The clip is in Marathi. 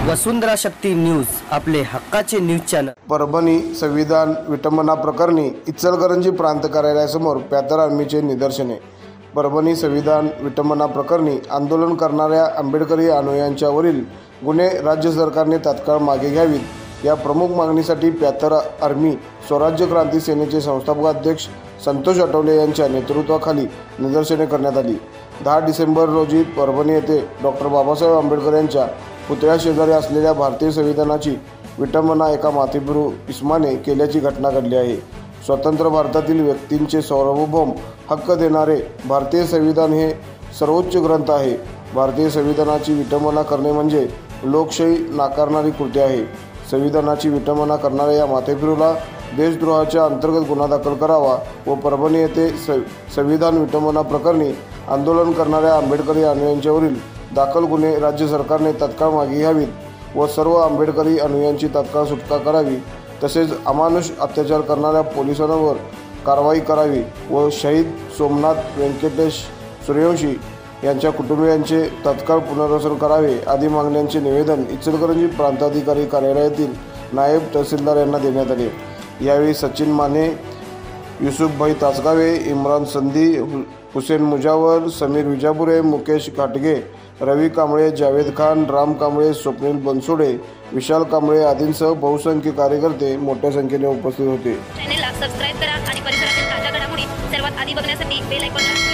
वसुंधरा शक्ती न्यूज, आपले हक्काचे न्यूज चॅनल। परभणी संविधान विटंबना प्रकरणी इचलकरंजी प्रांत कार्यालयासमोर पॅथर आर्मीचे निदर्शने। परभणी संविधान विटंबना प्रकरणी आंदोलन करणाऱ्या आंबेडकरी अनुयायांच्यावरील गुन्हे राज्य सरकारने तात्काळ मागे घ्यावीत या प्रमुख मागणीसाठी पॅथर आर्मी स्वराज्य क्रांती सेनेचे संस्थापक अध्यक्ष संतोष आठवले यांच्या नेतृत्वाखाली निदर्शने करण्यात आली। 10 डिसेंबर रोजी परभणी येथे डॉक्टर बाबासाहेब आंबेडकर यांच्या पुतळ्या शेजारी असलेल्या भारतीय संविधानाची विटंबना एका माथेफिरू इसमाने केल्याची घटना घडली आहे। स्वतंत्र भारतातील व्यक्तींचे सार्वभौम हक्क देणारे भारतीय संविधान हे सर्वोच्च ग्रंथ आहे। भारतीय संविधानाची विटंबना करणे म्हणजे लोकशाही नाकारणारी कृती आहे। संविधानाची विटंबना करणाऱ्या या माथेफिरूला देशद्रोहाच्या अंतर्गत गुन्हा दाखल करावा व परभणी येथे संविधान विटंबना प्रकरणी आंदोलन करणाऱ्या आंबेडकरी अनुयायांच्यावरील दाखल गुन्हे राज्य सरकारने तात्काळ मागे घ्यावीत व सर्व आंबेडकरी अनुयायांची तात्काळ सुटका करावी, तसेच अमानुष अत्याचार करणाऱ्या पोलिसांवर कारवाई करावी व शहीद सोमनाथ व्यंकटेश सूर्यवंशी यांच्या कुटुंबियांचे तात्काळ पुनर्वसन करावे आदी मागण्यांचे निवेदन इचलकरंजी प्रांताधिकारी कार्यालयातील नायब तहसीलदार यांना देण्यात आले। यावेळी सचिन माने, युसुफभाई तासगावे, इम्रान संधी, हुसेन मुजावर, समीर विजापुरे, मुकेश घाटगे, रवी कांबळे, जावेद खान, राम कांबळे, स्वप्नील बनसोडे, विशाल कांबळे आदींसह बहुसंख्य कार्यकर्ते मोठ्या संख्येने उपस्थित होते। चॅनलला सबस्क्राइब करा आणि परिसरातील ताज्या घडामोडी सर्वात आधी बघण्यासाठी बेल आयकॉन